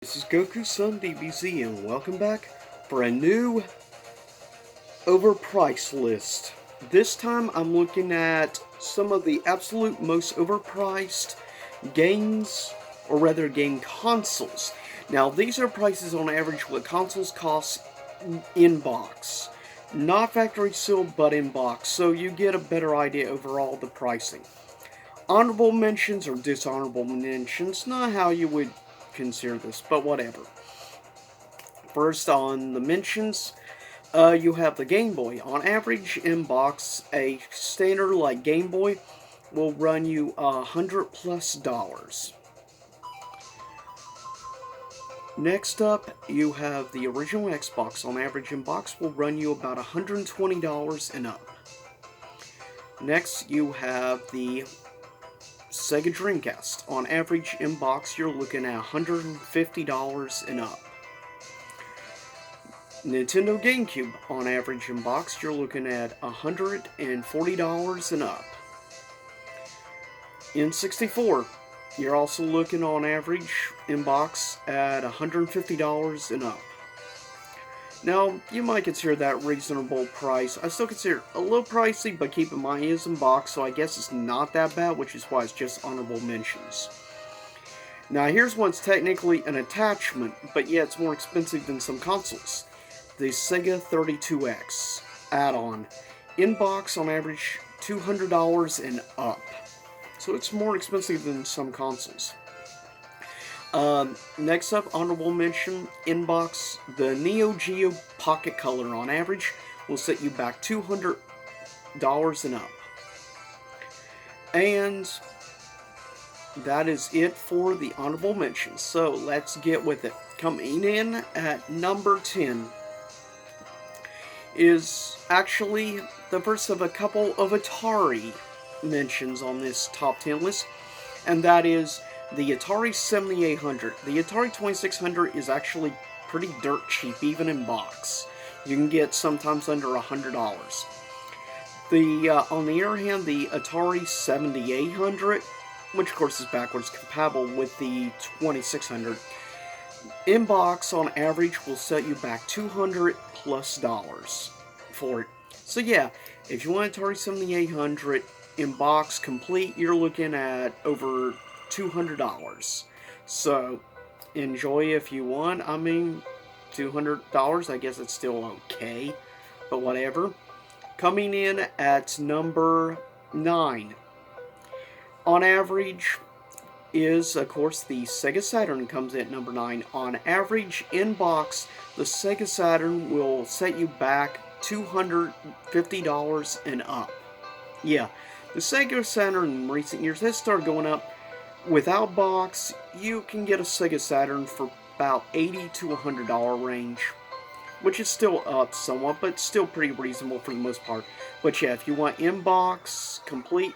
This is Goku-san DBZ and welcome back for a new overpriced list. This time I'm looking at some of the absolute most overpriced games, or rather game consoles. Now these are prices on average what consoles cost in box. Not factory sealed, but in box, so you get a better idea overall of the pricing. Honorable mentions or dishonorable mentions, not how you would consider this, but whatever. First on the mentions, you have the Game Boy. On average, in box, a standard like Game Boy will run you $100+. Next up, you have the original Xbox. On average, in box will run you about $120 and up. Next, you have the Sega Dreamcast. On average, in box, you're looking at $150 and up. Nintendo GameCube. On average, in box, you're looking at $140 and up. N64. You're also looking on average in box at $150 and up. Now, you might consider that reasonable price. I still consider it a little pricey, but keep in mind it is in box, so I guess it's not that bad, which is why it's just honorable mentions. Now, here's one's technically an attachment, but yeah, it's more expensive than some consoles. The Sega 32X add-on. In box, on average, $200 and up. So it's more expensive than some consoles. Next up, honorable mention, inbox, the Neo Geo Pocket Color on average will set you back $200 and up. And that is it for the honorable mentions. So let's get with it. Coming in at number 10 is actually the first of a couple of Atari mentions on this top 10 list, and that is the Atari 7800. The Atari 2600 is actually pretty dirt cheap, even in box. You can get sometimes under $100. On the other hand, the Atari 7800, which of course is backwards compatible with the 2600, in box on average will set you back $200+ for it. So yeah, if you want Atari 7800 in box complete, you're looking at over $200. So enjoy if you want. I mean, $200, I guess it's still okay, but whatever. Coming in at number 9 on average is, of course, the Sega Saturn comes in at number 9. On average, in box, the Sega Saturn will set you back $250 and up. Yeah, the Sega Saturn in recent years has started going up. Without box, you can get a Sega Saturn for about $80 to $100 range, which is still up somewhat, but still pretty reasonable for the most part. But yeah, if you want in-box complete,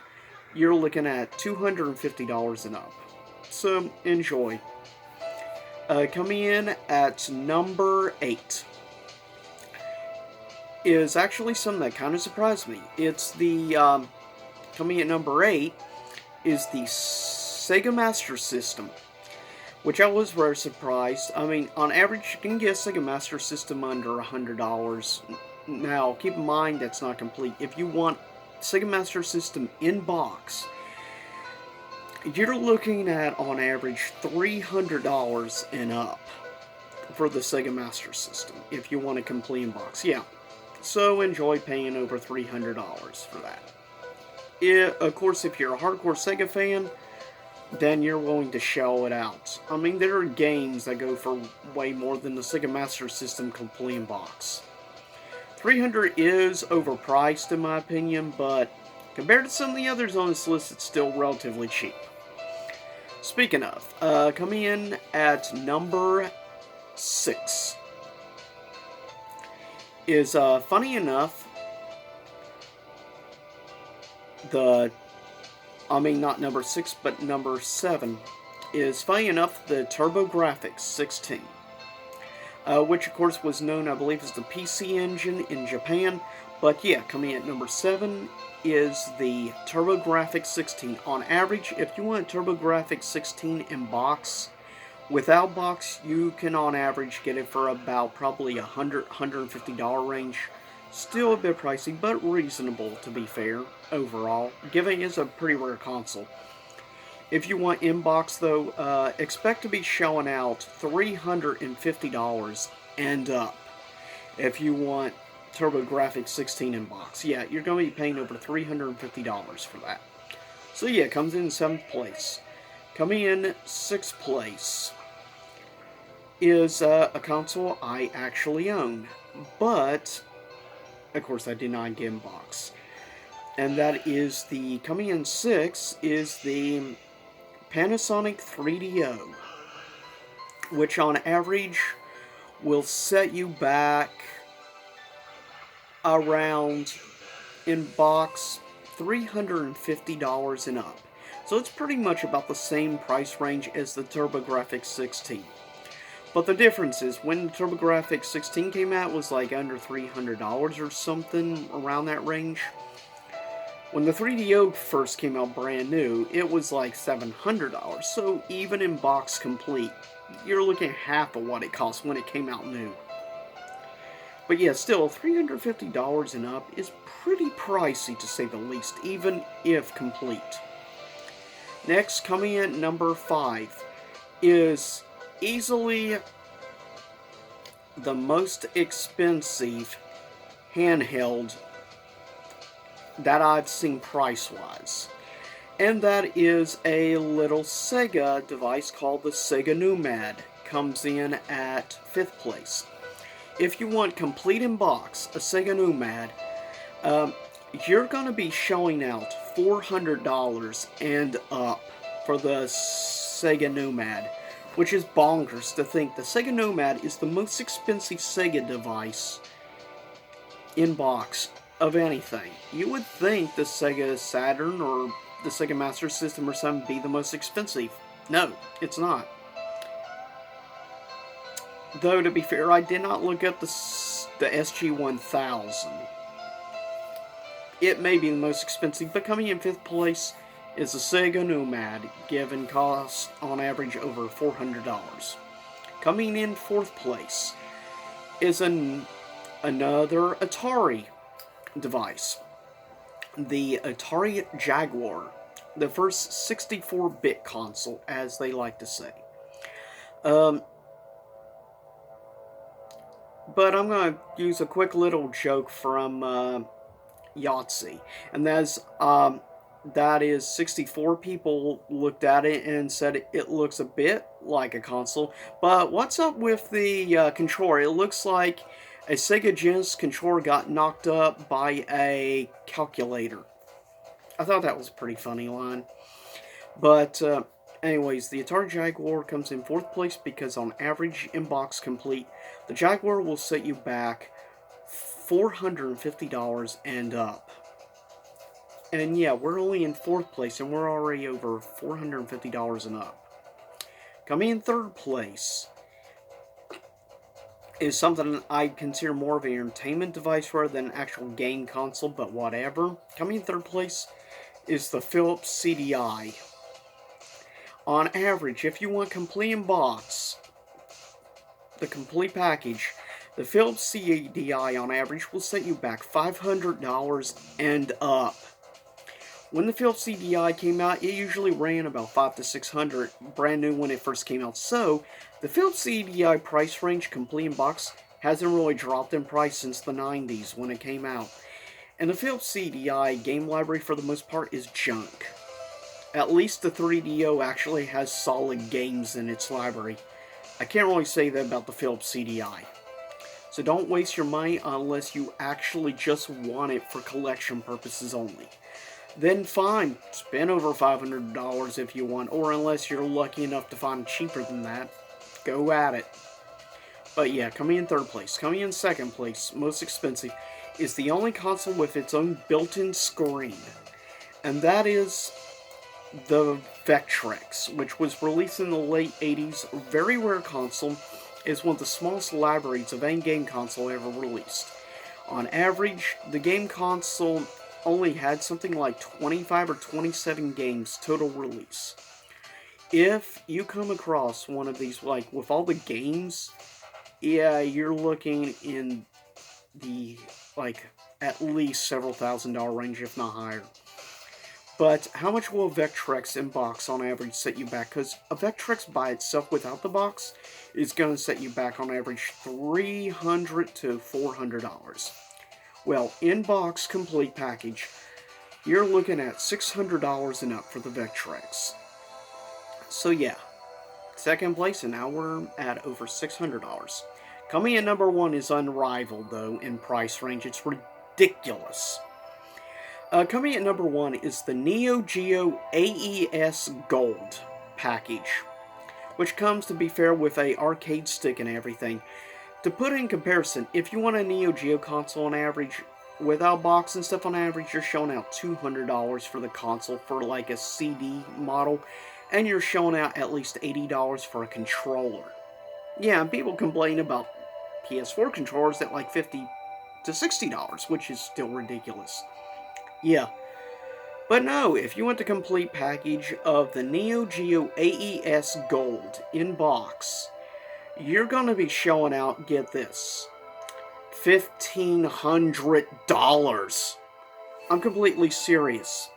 you're looking at $250 and up. So enjoy. Coming in at number 8 is actually something that kind of surprised me. It's the coming at number 8 is the Sega Master System, which I was very surprised. I mean, on average, you can get a Sega Master System under $100. Now, keep in mind that's not complete. If you want Sega Master System in box, you're looking at, on average, $300 and up for the Sega Master System, if you want a complete in box. Yeah, so enjoy paying over $300 for that. Of course, if you're a hardcore Sega fan, then you're willing to shell it out. I mean, there are games that go for way more than the Sega Master System complete in box. $300 is overpriced in my opinion, but compared to some of the others on this list, it's still relatively cheap. Speaking of, coming in at number 6 is, funny enough, not number 6, but number 7, is, funny enough, the TurboGrafx 16. Which, of course, was known, I believe, as the PC Engine in Japan. But yeah, coming in at number 7 is the TurboGrafx 16. On average, if you want a TurboGrafx 16 in box, Without box, you can on average get it for about probably $150 range. Still a bit pricey, but reasonable to be fair, overall, given it's a pretty rare console. If you want in-box though, expect to be shelling out $350 and up. If you want TurboGrafx 16 in-box, yeah, you're going to be paying over $350 for that. So yeah, it comes in 7th place. Coming in 6th place is a console I actually own, but of course I did not get in box. And that is coming in 6th is the Panasonic 3DO, which on average will set you back around, in box, $350 and up. So it's pretty much about the same price range as the TurboGrafx 16. But the difference is, when the TurboGrafx 16 came out, it was like under $300 or something, around that range. When the 3DO first came out brand new, it was like $700. So even in box complete, you're looking at half of what it cost when it came out new. But yeah, still, $350 and up is pretty pricey to say the least, even if complete. Next, coming in at number 5, is easily the most expensive handheld that I've seen price-wise. And that is a little Sega device called the Sega Nomad. Comes in at 5th place. If you want complete in box, a Sega Nomad, you're going to be shelling out $400 and up for the Sega Nomad, which is bonkers to think the Sega Nomad is the most expensive Sega device in box of anything. You would think the Sega Saturn or the Sega Master System or something be the most expensive. No, it's not. Though, to be fair, I did not look up the SG-1000. It may be the most expensive, but coming in 5th place is the Sega Nomad, given cost on average over $400. Coming in 4th place is another Atari device. The Atari Jaguar, the first 64-bit console, as they like to say. But I'm going to use a quick little joke from Yahtzee, and that is 64 people looked at it and said it looks a bit like a console, but what's up with the controller? It looks like a Sega Genesis controller got knocked up by a calculator. I thought that was a pretty funny line. But anyways, the Atari Jaguar comes in 4th place because on average, in box complete, the Jaguar will set you back $450 and up. And yeah, we're only in 4th place and we're already over $450 and up. Coming in 3rd place is something I consider more of an entertainment device rather than an actual game console, but whatever. Coming in 3rd place is the Philips CDI. On average, if you want complete in box, the complete package, the Philips CDI on average will set you back $500 and up. When the Philips CDI came out, it usually ran about $500 to $600, brand new when it first came out. So, the Philips CDI price range, complete in box, hasn't really dropped in price since the 90s when it came out. And the Philips CDI game library, for the most part, is junk. At least the 3DO actually has solid games in its library. I can't really say that about the Philips CDI. So don't waste your money unless you actually just want it for collection purposes only. Then fine, spend over $500 if you want, or unless you're lucky enough to find cheaper than that, go at it. But yeah, coming in 3rd place. Coming in 2nd place, most expensive, is the only console with its own built-in screen. And that is the Vectrex, which was released in the late 80s. Very rare console. Is one of the smallest libraries of any game console ever released. On average, the game console only had something like 25 or 27 games total release. if you come across one of these, like with all the games, yeah, you're looking in the, like, at least several $1,000 range, if not higher. But how much will a Vectrex in box on average set you back? Because a Vectrex by itself without the box is going to set you back on average $300 to $400. Well, in box complete package, you're looking at $600 and up for the Vectrex. So yeah, second place, and now we're at over $600. Coming in number one is unrivaled, though, in price range. It's ridiculous. Coming in number one is the Neo Geo AES Gold package, which comes, to be fair, with a arcade stick and everything. To put it in comparison, if you want a Neo Geo console on average, without box and stuff on average, you're showing out $200 for the console for like a CD model, and you're showing out at least $80 for a controller. Yeah, and people complain about PS4 controllers at like $50 to $60, which is still ridiculous. Yeah. But no, if you want the complete package of the Neo Geo AES Gold in box, you're going to be showing out, get this, $1,500. I'm completely serious.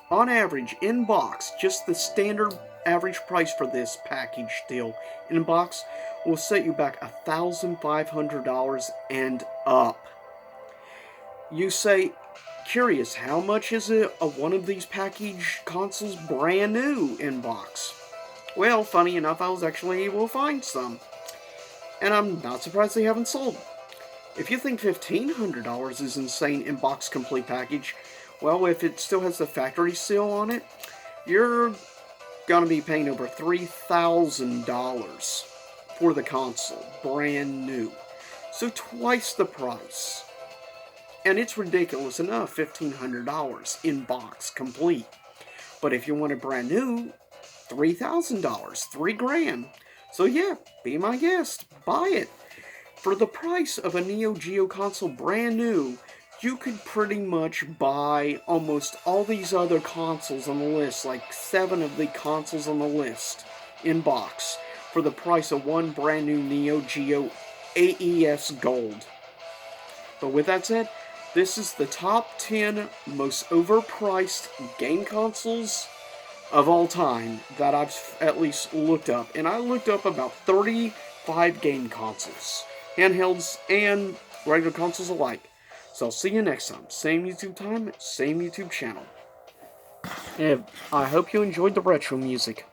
On average, in box, just the standard average price for this package deal in box will set you back $1,500 and up. You say, curious, how much is it of one of these package consoles brand new in box? Well, funny enough, I was actually able to find some. And I'm not surprised they haven't sold. If you think $1,500 is insane in box complete package, well, if it still has the factory seal on it, you're gonna be paying over $3,000 for the console, brand new. So twice the price. And it's ridiculous enough, $1,500 in box complete. But if you want it brand new, $3,000, $3,000. So yeah, be my guest, buy it. For the price of a Neo Geo console brand new, you could pretty much buy almost all these other consoles on the list, like 7 of the consoles on the list, in box, for the price of one brand new Neo Geo AES Gold. But with that said, this is the top 10 most overpriced game consoles of all time that I've at least looked up. And I looked up about 35 game consoles, handhelds and regular consoles alike. So I'll see you next time. Same YouTube time, same YouTube channel. And I hope you enjoyed the retro music.